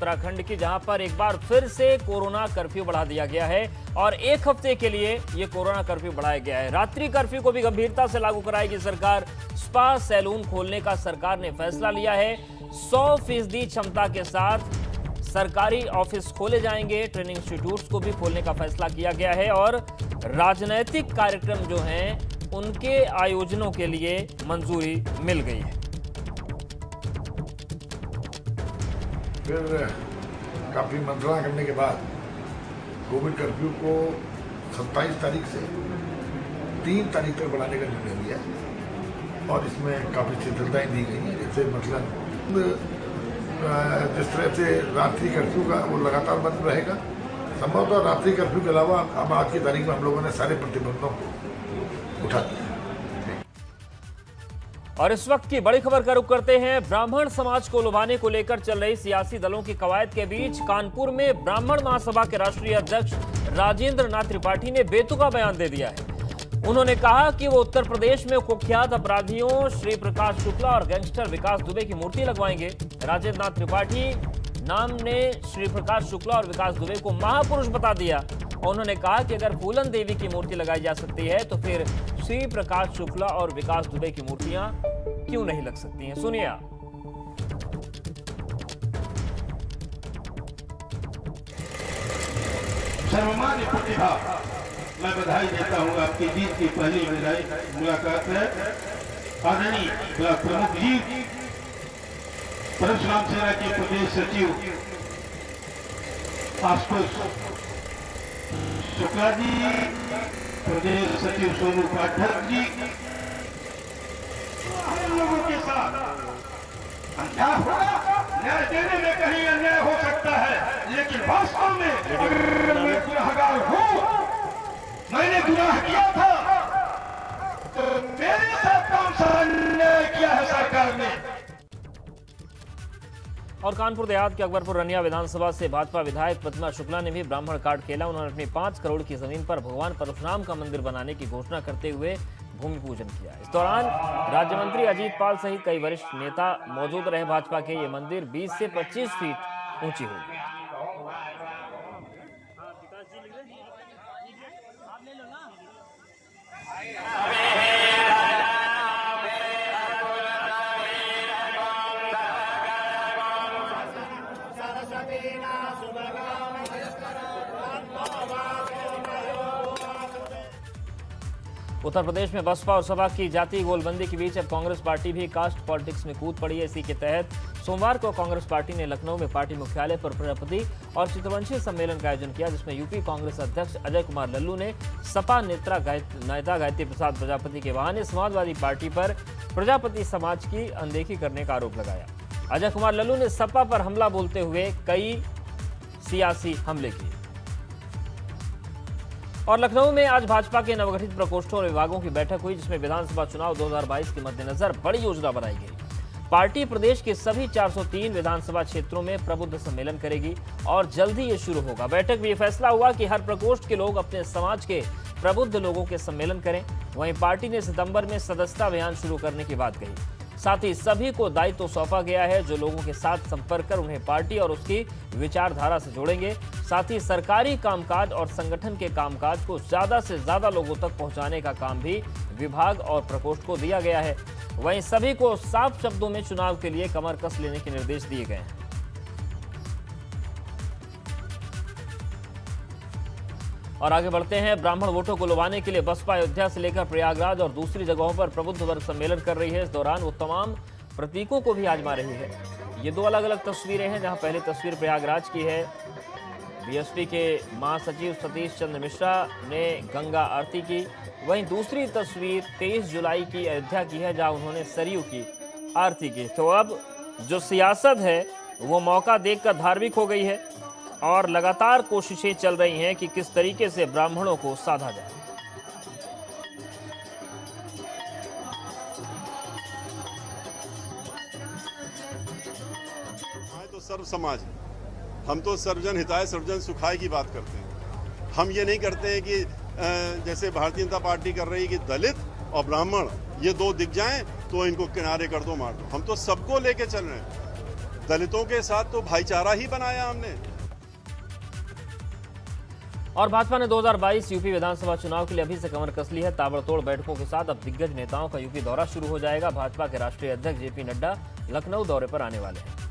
उत्तराखंड की, जहां पर एक बार फिर से कोरोना कर्फ्यू बढ़ा दिया गया है और एक हफ्ते के लिए यह कोरोना कर्फ्यू बढ़ाया गया है। रात्रि कर्फ्यू को भी गंभीरता से लागू कराएगी सरकार। स्पा सैलून खोलने का सरकार ने फैसला लिया है। 100% क्षमता के साथ सरकारी ऑफिस खोले जाएंगे। ट्रेनिंग इंस्टीट्यूट्स को भी खोलने का फैसला किया गया है और राजनैतिक कार्यक्रम जो हैं उनके आयोजनों के लिए मंजूरी मिल गई है। फिर काफ़ी मंत्रणा करने के बाद कोविड कर्फ्यू को 27 तारीख से 3 तारीख तक बढ़ाने का निर्णय लिया और इसमें काफ़ी शिथिलताएं दी गई हैं। जैसे मतलब जिस तरह से रात्रि कर्फ्यू का वो लगातार बंद रहेगा, संभवतः रात्रि कर्फ्यू के अलावा अब आज की तारीख में हम लोगों ने सारे प्रतिबंधों को उठा दिया। और इस वक्त की बड़ी खबर का रुख करते हैं। ब्राह्मण समाज को लुभाने को लेकर चल रही सियासी दलों की कवायद के बीच कानपुर में ब्राह्मण महासभा के राष्ट्रीय अध्यक्ष राजेंद्र नाथ त्रिपाठी ने बेतुका बयान दे दिया है। उन्होंने कहा कि वो उत्तर प्रदेश में कुख्यात अपराधियों श्री प्रकाश शुक्ला और गैंगस्टर विकास दुबे की मूर्ति लगवाएंगे। राजेंद्र नाथ त्रिपाठी नाम ने श्री प्रकाश शुक्ला और विकास दुबे को महापुरुष बता दिया। उन्होंने कहा कि अगर फूलन देवी की मूर्ति लगाई जा सकती है तो फिर श्री प्रकाश शुक्ला और विकास दुबे की मूर्तियां क्यों नहीं लग सकती हैं। सुनिए आप। सर्वमान्य प्रतिभा, मैं बधाई देता हूँ। आपकी जीत की पहली मुलाकात है। आदरणीय ब्लॉक प्रमुख जी, परशुराम सेना के प्रदेश सचिव आशुतोष शुक्ला जी, प्रदेश सचिव सोनू पाठक जी, हम लोगों के साथ अन्याय होगा। न्याय देने में कहीं अन्याय हो सकता है, लेकिन वास्तव में अगर मैं गुनहगार हूं, मैंने गुनाह किया था, तो मेरे साथ कौन सा अन्याय किया है सरकार ने। और कानपुर देहात के अकबरपुर रनिया विधानसभा से भाजपा विधायक प्रतिमा शुक्ला ने भी ब्राह्मण कार्ड खेला। उन्होंने अपनी 5 करोड़ की जमीन पर भगवान परशुराम का मंदिर बनाने की घोषणा करते हुए भूमि पूजन किया। इस दौरान राज्य मंत्री अजीत पाल सहित कई वरिष्ठ नेता मौजूद रहे। भाजपा के ये मंदिर 20 से 25 फीट ऊंची होगी। उत्तर प्रदेश में बसपा और सपा की जातीय गोलबंदी के बीच अब कांग्रेस पार्टी भी कास्ट पॉलिटिक्स में कूद पड़ी है। इसी के तहत सोमवार को कांग्रेस पार्टी ने लखनऊ में पार्टी मुख्यालय पर प्रजापति और चित्रवंशी सम्मेलन का आयोजन किया, जिसमें यूपी कांग्रेस अध्यक्ष अजय कुमार लल्लू ने सपा नेता गायत्री प्रसाद प्रजापति के बहाने समाजवादी पार्टी पर प्रजापति समाज की अनदेखी करने का आरोप लगाया। अजय कुमार लल्लू ने सपा पर हमला बोलते हुए कई सियासी हमले किए। और लखनऊ में आज भाजपा के नवगठित प्रकोष्ठों और विभागों की बैठक हुई, जिसमें विधानसभा चुनाव 2022 के मद्देनजर बड़ी योजना बनाई गई। पार्टी प्रदेश के सभी 403 विधानसभा क्षेत्रों में प्रबुद्ध सम्मेलन करेगी और जल्द ही ये शुरू होगा। बैठक में ये फैसला हुआ कि हर प्रकोष्ठ के लोग अपने समाज के प्रबुद्ध लोगों के सम्मेलन करें। वहीं पार्टी ने सितंबर में सदस्यता अभियान शुरू करने की बात कही। साथ ही सभी को दायित्व सौंपा गया है जो लोगों के साथ संपर्क कर उन्हें पार्टी और उसकी विचारधारा से जोड़ेंगे। साथ ही सरकारी कामकाज और संगठन के कामकाज को ज्यादा से ज्यादा लोगों तक पहुंचाने का काम भी विभाग और प्रकोष्ठ को दिया गया है। वहीं सभी को साफ शब्दों में चुनाव के लिए कमर कस लेने के निर्देश दिए गए हैं। और आगे बढ़ते हैं। ब्राह्मण वोटों को लुभाने के लिए बसपा अयोध्या से लेकर प्रयागराज और दूसरी जगहों पर प्रबुद्ध वर्ग सम्मेलन कर रही है। इस दौरान वो तमाम प्रतीकों को भी आजमा रही है। ये 2 अलग अलग तस्वीरें हैं, जहां पहली तस्वीर प्रयागराज की है। बीएसपी के महासचिव सतीश चंद्र मिश्रा ने गंगा आरती की। वहीं दूसरी तस्वीर 23 जुलाई की अयोध्या की है, जहां उन्होंने सरयू की आरती की। तो अब जो सियासत है वो मौका देखकर धार्मिक हो गई है और लगातार कोशिशें चल रही हैं कि किस तरीके से ब्राह्मणों को साधा जाए। तो सर्व समाज, हम तो सर्वजन हिताय सर्वजन सुखाय की बात करते हैं। हम ये नहीं करते हैं कि जैसे भारतीय जनता पार्टी कर रही है कि दलित और ब्राह्मण ये 2 दिख जाएं तो इनको किनारे कर दो, मार दो। हम तो सबको लेके चल रहे हैं। दलितों के साथ तो भाईचारा ही बनाया हमने। और भाजपा ने 2022 यूपी विधानसभा चुनाव के लिए अभी से कमर कस ली है। ताबड़तोड़ बैठकों के साथ अब दिग्गज नेताओं का यूपी दौरा शुरू हो जाएगा। भाजपा के राष्ट्रीय अध्यक्ष जेपी नड्डा लखनऊ दौरे पर आने वाले हैं।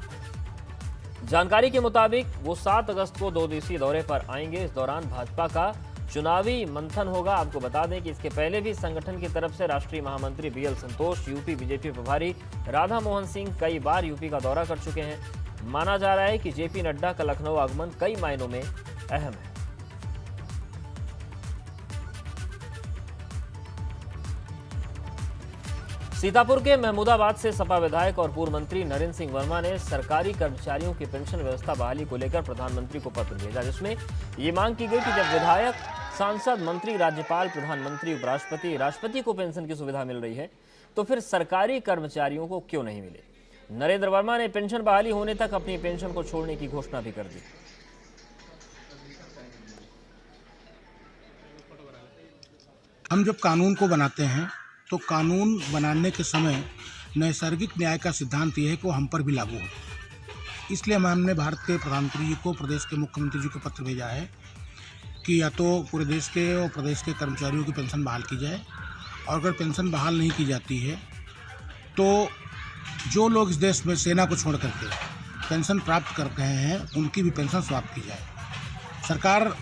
जानकारी के मुताबिक वो 7 अगस्त को 2 दिवसीय दौरे पर आएंगे। इस दौरान भाजपा का चुनावी मंथन होगा। आपको बता दें कि इसके पहले भी संगठन की तरफ से राष्ट्रीय महामंत्री बीएल संतोष, यूपी बीजेपी प्रभारी राधा मोहन सिंह कई बार यूपी का दौरा कर चुके हैं। माना जा रहा है कि जेपी नड्डा का लखनऊ आगमन कई मायनों में अहम है। सीतापुर के महमूदाबाद से सपा विधायक और पूर्व मंत्री नरेंद्र सिंह वर्मा ने सरकारी कर्मचारियों की पेंशन व्यवस्था बहाली को लेकर प्रधानमंत्री को पत्र भेजा, जिसमें ये मांग की गई कि जब विधायक, सांसद, मंत्री, राज्यपाल, प्रधानमंत्री, उपराष्ट्रपति, राष्ट्रपति को पेंशन की सुविधा मिल रही है तो फिर सरकारी कर्मचारियों को क्यों नहीं मिले। नरेंद्र वर्मा ने पेंशन बहाली होने तक अपनी पेंशन को छोड़ने की घोषणा भी कर दी। हम जब कानून को बनाते हैं तो कानून बनाने के समय नैसर्गिक न्याय का सिद्धांत यह है कि वो हम पर भी लागू हो। इसलिए हमने भारत के प्रधानमंत्री जी को, प्रदेश के मुख्यमंत्री जी को पत्र भेजा है कि या तो पूरे देश के और प्रदेश के कर्मचारियों की पेंशन बहाल की जाए, और अगर पेंशन बहाल नहीं की जाती है तो जो लोग इस देश में सेना को छोड़ करके पेंशन प्राप्त कर रहे हैं उनकी भी पेंशन समाप्त की जाए। सरकार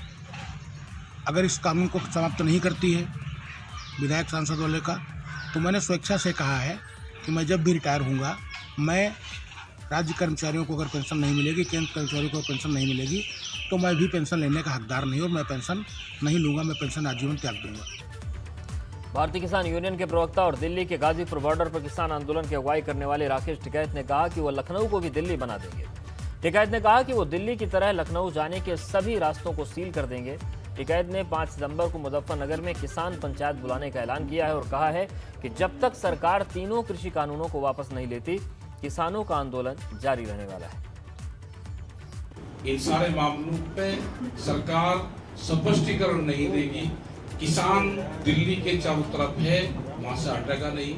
अगर इस कानून को समाप्त नहीं करती है विधायक सांसद वाले का, तो मैंने स्वेच्छा से कहा है कि मैं जब भी रिटायर होऊंगा, मैं राज्य कर्मचारियों को अगर पेंशन नहीं मिलेगी, केंद्र कर्मचारियों को पेंशन नहीं मिलेगी, तो मैं भी पेंशन लेने का हकदार नहीं, और मैं पेंशन नहीं लूँगा, मैं पेंशन आजीवन त्याग दूंगा। भारतीय किसान यूनियन के प्रवक्ता और दिल्ली के गाजीपुर बॉर्डर पर किसान आंदोलन की अगुवाई करने वाले राकेश टिकैत ने कहा कि वो लखनऊ को भी दिल्ली बना देंगे। टिकैत ने कहा कि वो दिल्ली की तरह लखनऊ जाने के सभी रास्तों को सील कर देंगे। टिकैत ने 5 सितंबर को मुजफ्फरनगर में किसान पंचायत बुलाने का ऐलान किया है और कहा है कि जब तक सरकार तीनों कृषि कानूनों को वापस नहीं लेती, किसानों का आंदोलन जारी रहने वाला है। इन सारे मामलों पे सरकार स्पष्टीकरण नहीं देगी। किसान दिल्ली के चारों तरफ है, वहां से हटेगा नहीं।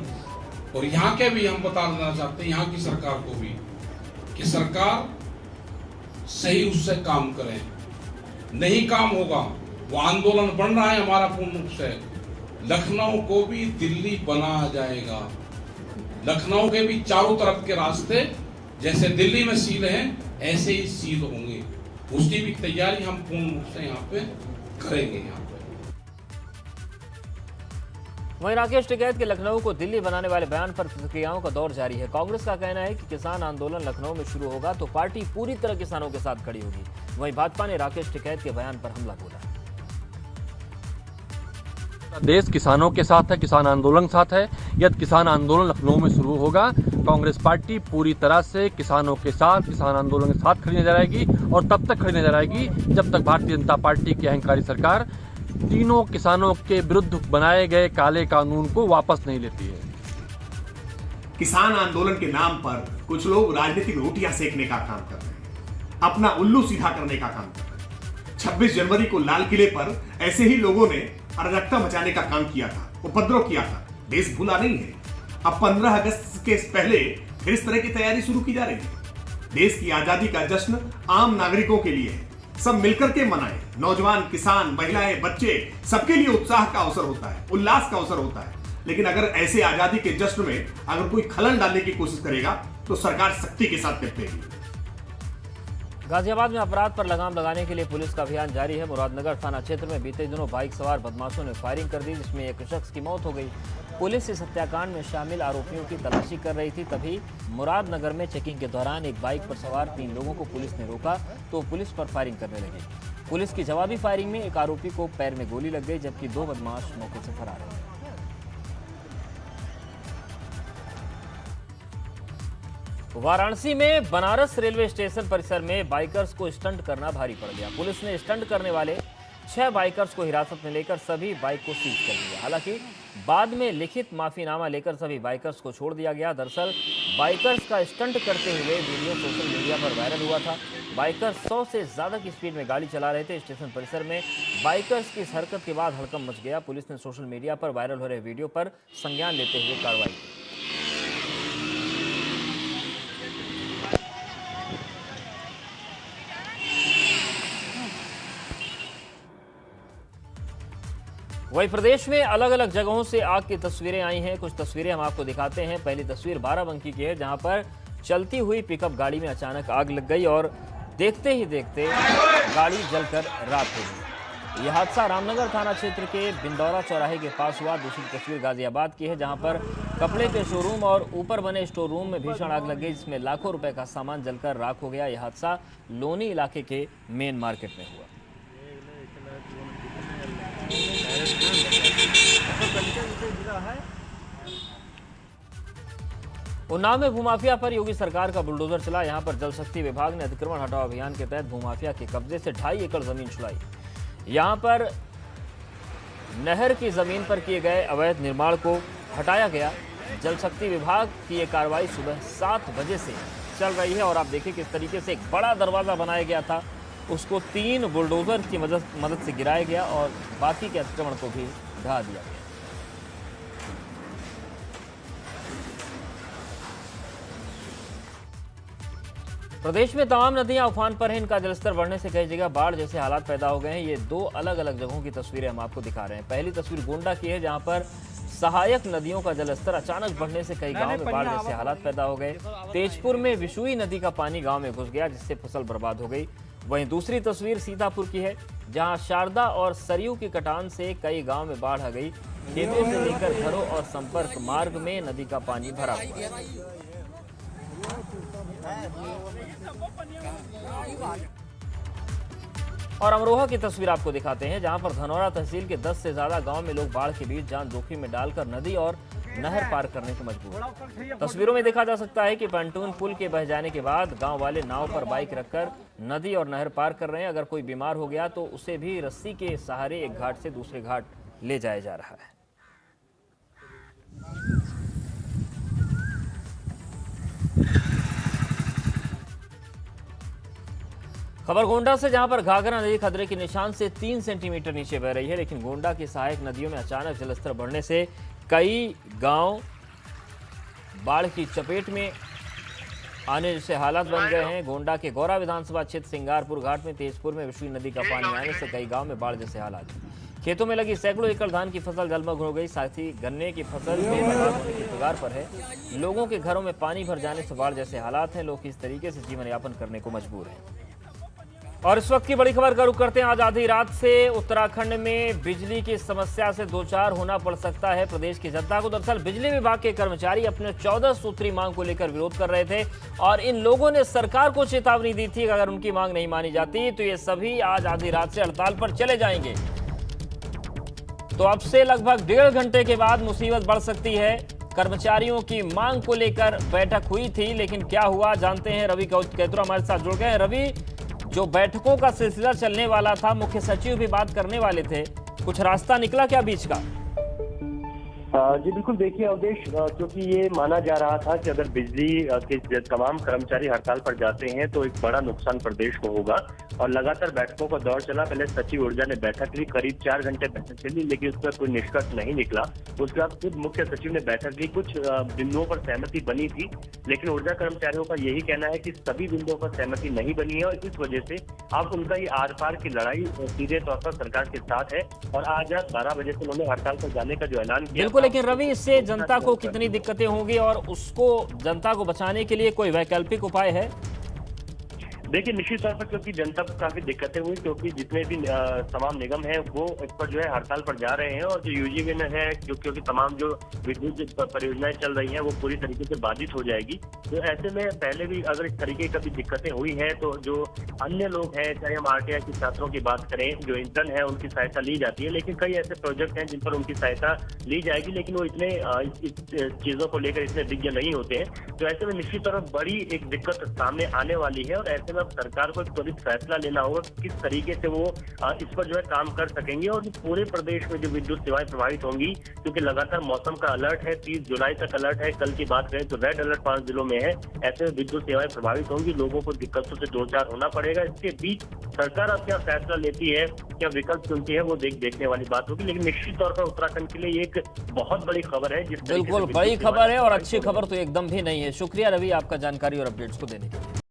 और यहाँ के भी हम बता देना चाहते हैं, यहाँ की सरकार को भी, कि सरकार सही उससे काम करे। नहीं काम होगा, वो आंदोलन बन रहा है हमारा पूर्ण रूप से, लखनऊ को भी दिल्ली बनाया जाएगा। लखनऊ के भी चारों तरफ के रास्ते जैसे दिल्ली में सील हैं ऐसे ही सील होंगे। उसकी भी तैयारी हम पूर्ण रूप से यहाँ पे करेंगे। यहाँ पे वहीं राकेश टिकैत के लखनऊ को दिल्ली बनाने वाले बयान पर प्रतिक्रियाओं का दौर जारी है। कांग्रेस का कहना है कि किसान आंदोलन लखनऊ में शुरू होगा तो पार्टी पूरी तरह किसानों के साथ खड़ी होगी। वहीं भाजपा ने राकेश टिकैत के बयान पर हमला बोला। देश किसानों के साथ है, किसान आंदोलन के साथ है। यदि किसान आंदोलन लखनऊ में शुरू होगा, कांग्रेस पार्टी पूरी तरह से किसानों के साथ, किसान आंदोलन के साथ खड़ी नजर आएगी, और तब तक खड़ी नजर आएगी जब तक भारतीय जनता पार्टी की अहंकारी सरकार तीनों किसानों के विरुद्ध बनाए गए काले कानून को वापस नहीं लेती है। किसान आंदोलन के नाम पर कुछ लोग राजनीतिक रोटियां सेकने का काम कर रहे हैं, अपना उल्लू सीधा करने का काम कर रहे हैं। 26 जनवरी को लाल किले पर ऐसे ही लोगों ने अराजकता मचाने का काम किया था, उपद्रव किया था। देश भूला नहीं है। अब 15 अगस्त के पहले फिर इस तरह की तैयारी शुरू की जा रही है। देश की आजादी का जश्न आम नागरिकों के लिए है, सब मिलकर के मनाएं। नौजवान, किसान, महिलाएं, बच्चे, सबके लिए उत्साह का अवसर होता है, उल्लास का अवसर होता है। लेकिन अगर ऐसे आजादी के जश्न में अगर कोई खलल डालने की कोशिश करेगा तो सरकार सख्ती के साथ निपटेगी। गाजियाबाद में अपराध पर लगाम लगाने के लिए पुलिस का अभियान जारी है। मुरादनगर थाना क्षेत्र में बीते दिनों बाइक सवार बदमाशों ने फायरिंग कर दी, जिसमें एक शख्स की मौत हो गई। पुलिस इस हत्याकांड में शामिल आरोपियों की तलाशी कर रही थी, तभी मुरादनगर में चेकिंग के दौरान एक बाइक पर सवार 3 लोगों को पुलिस ने रोका तो पुलिस पर फायरिंग करने लगे। पुलिस की जवाबी फायरिंग में एक आरोपी को पैर में गोली लग गई, जबकि 2 बदमाश मौके से फरार हो गए। वाराणसी में बनारस रेलवे स्टेशन परिसर में बाइकर्स को स्टंट करना भारी पड़ गया। पुलिस ने स्टंट करने वाले 6 बाइकर्स को हिरासत में लेकर सभी बाइक को सीज कर दिया। हालांकि बाद में लिखित माफीनामा लेकर सभी बाइकर्स को छोड़ दिया गया। दरअसल बाइकर्स का स्टंट करते हुए वीडियो सोशल मीडिया पर वायरल हुआ था। बाइकर्स 100 से ज्यादा की स्पीड में गाड़ी चला रहे थे। स्टेशन परिसर में बाइकर्स की इस हरकत के बाद हड़कंप मच गया। पुलिस ने सोशल मीडिया पर वायरल हो रहे वीडियो पर संज्ञान लेते हुए कार्रवाई की। वहीं प्रदेश में अलग अलग जगहों से आग की तस्वीरें आई हैं। कुछ तस्वीरें हम आपको दिखाते हैं। पहली तस्वीर बाराबंकी की है, जहां पर चलती हुई पिकअप गाड़ी में अचानक आग लग गई और देखते ही देखते गाड़ी जलकर राख हो गई। यह हादसा रामनगर थाना क्षेत्र के बिंदौरा चौराहे के पास हुआ। दूसरी तस्वीर गाजियाबाद की है, जहां पर कपड़े के शोरूम और ऊपर बने स्टोर रूम में भीषण आग लग गई, जिसमें लाखों रुपए का सामान जलकर राख हो गया। यह हादसा लोनी इलाके के मेन मार्केट में हुआ। उन्नाव में भूमाफिया पर योगी सरकार का बुलडोजर चला। यहां पर जल शक्ति विभाग ने अतिक्रमण हटाओ अभियान के तहत भूमाफिया के कब्जे से 2.5 एकड़ जमीन छुड़ाई। यहां पर नहर की जमीन पर किए गए अवैध निर्माण को हटाया गया। जल शक्ति विभाग की यह कार्रवाई सुबह 7 बजे से चल रही है और आप देखिए किस तरीके से एक बड़ा दरवाजा बनाया गया था, उसको 3 बुलडोजर की मदद से गिराया गया और बाकी के अतिक्रमण को भी ढहा दिया गया। प्रदेश में तमाम नदियां उफान पर हैं। इनका जलस्तर बढ़ने से कई जगह बाढ़ जैसे हालात पैदा हो गए हैं। ये 2 अलग अलग जगहों की तस्वीरें हम आपको दिखा रहे हैं। पहली तस्वीर गोंडा की है, जहां पर सहायक नदियों का जलस्तर अचानक बढ़ने से कई गांवों में बाढ़ जैसे हालात पैदा हो गए। तेजपुर में विशुई नदी का पानी गांव में घुस गया, जिससे फसल बर्बाद हो गई। वहीं दूसरी तस्वीर सीतापुर की है, जहां शारदा और सरयू की कटान से कई गांव में बाढ़ आ गई। खेतों से लेकर घरों और संपर्क मार्ग में नदी का पानी भरा हुआ है। और अमरोहा की तस्वीर आपको दिखाते हैं, जहां पर धनौरा तहसील के 10 से ज्यादा गांव में लोग बाढ़ के बीच जान जोखिम में डालकर नदी और नहर पार करने को मजबूर। तस्वीरों में देखा जा सकता है कि पंटून पुल के बह जाने के बाद गांव वाले नाव पर बाइक रखकर नदी और नहर पार कर रहे हैं। अगर कोई बीमार हो गया तो उसे भी रस्सी के सहारे एक घाट से दूसरे घाट ले जाया जा रहा है। खबर गोंडा से, जहां पर घाघरा नदी खतरे के निशान से 3 सेंटीमीटर नीचे बह रही है, लेकिन गोंडा की सहायक नदियों में अचानक जलस्तर बढ़ने से कई गांव बाढ़ की चपेट में आने जैसे हालात बन गए हैं। गोंडा के गौरा विधानसभा क्षेत्र सिंगारपुर घाट में तेजपुर में विशुई नदी का पानी आने से कई गांव में बाढ़ जैसे हालात। खेतों में लगी सैकड़ों एकड़ धान की फसल जलमग्न हो गई, साथ ही गन्ने की फसल भी बर्बाद होने की कगार पर है। लोगों के घरों में पानी भर जाने से बाढ़ जैसे हालात हैं। लोग इस तरीके से जीवन यापन करने को मजबूर हैं। और इस वक्त की बड़ी खबर का रुख करते हैं। आज आधी रात से उत्तराखंड में बिजली की समस्या से दो चार होना पड़ सकता है प्रदेश की जनता को। दरअसल बिजली विभाग के कर्मचारी अपने 14 सूत्री मांग को लेकर विरोध कर रहे थे और इन लोगों ने सरकार को चेतावनी दी थी कि अगर उनकी मांग नहीं मानी जाती तो ये सभी आज आधी रात से हड़ताल पर चले जाएंगे। तो अब से लगभग 1.5 घंटे के बाद मुसीबत बढ़ सकती है। कर्मचारियों की मांग को लेकर बैठक हुई थी, लेकिन क्या हुआ जानते हैं। रवि कैतुरा हमारे साथ जुड़ गए हैं। रवि, जो बैठकों का सिलसिला चलने वाला था, मुख्य सचिव भी बात करने वाले थे, कुछ रास्ता निकला क्या बीच का? जी बिल्कुल, देखिए अवधेश, क्योंकि ये माना जा रहा था कि अगर बिजली के तमाम कर्मचारी हड़ताल पर जाते हैं तो एक बड़ा नुकसान प्रदेश को होगा और लगातार बैठकों का दौर चला। पहले सचिव ऊर्जा ने बैठक ली, करीब 4 घंटे बैठक चली, लेकिन उस पर कोई निष्कर्ष नहीं निकला। उसके बाद खुद मुख्य सचिव ने बैठक ली, कुछ बिंदुओं पर सहमति बनी थी, लेकिन ऊर्जा कर्मचारियों का यही कहना है कि सभी बिंदुओं पर सहमति नहीं बनी है और इस वजह से अब उनका ये आर पार की लड़ाई सीधे तौर पर सरकार के साथ है। और आज रात 12 बजे से उन्होंने हड़ताल पर जाने का जो ऐलान किया। लेकिन रवि, इससे जनता को कितनी दिक्कतें होंगी और उसको जनता को बचाने के लिए कोई वैकल्पिक उपाय है? देखिए निश्चित तौर पर क्योंकि जनता को काफी दिक्कतें हुई, क्योंकि जितने भी तमाम निगम हैं वो इस पर जो है हड़ताल पर जा रहे हैं और जो यूजीवी में है क्योंकि तमाम जो विद्युत परियोजनाएं चल रही हैं वो पूरी तरीके से बाधित हो जाएगी। तो ऐसे में पहले भी अगर इस तरीके की कभी दिक्कतें हुई हैं तो जो अन्य लोग हैं, चाहे हम आरटीआई के छात्रों की बात करें, जो इंटर्न है उनकी सहायता ली जाती है, लेकिन कई ऐसे प्रोजेक्ट हैं जिन पर उनकी सहायता ली जाएगी, लेकिन वो इतने चीजों को लेकर इतने विज्ञ नहीं होते हैं। तो ऐसे में निश्चित तौर पर बड़ी एक दिक्कत सामने आने वाली है और ऐसे में सरकार को एक त्वरित फैसला लेना होगा किस तरीके से वो इस पर जो है काम कर सकेंगे। और पूरे प्रदेश में जो विद्युत सेवाएं प्रभावित होंगी, क्योंकि लगातार मौसम का अलर्ट है, 30 जुलाई तक अलर्ट है, कल की बात करें तो रेड अलर्ट 5 जिलों में है। ऐसे में विद्युत सेवाएं प्रभावित होंगी, लोगों को दिक्कतों से दो चार होना पड़ेगा। इसके बीच सरकार अब क्या फैसला लेती है, क्या विकल्प चुनती है, वो देखने वाली बात होगी। लेकिन निश्चित तौर पर उत्तराखंड के लिए एक बहुत बड़ी खबर है। बिल्कुल बड़ी खबर है और अच्छी खबर तो एकदम भी नहीं है। शुक्रिया रवि आपका जानकारी और अपडेट्स को देने के लिए।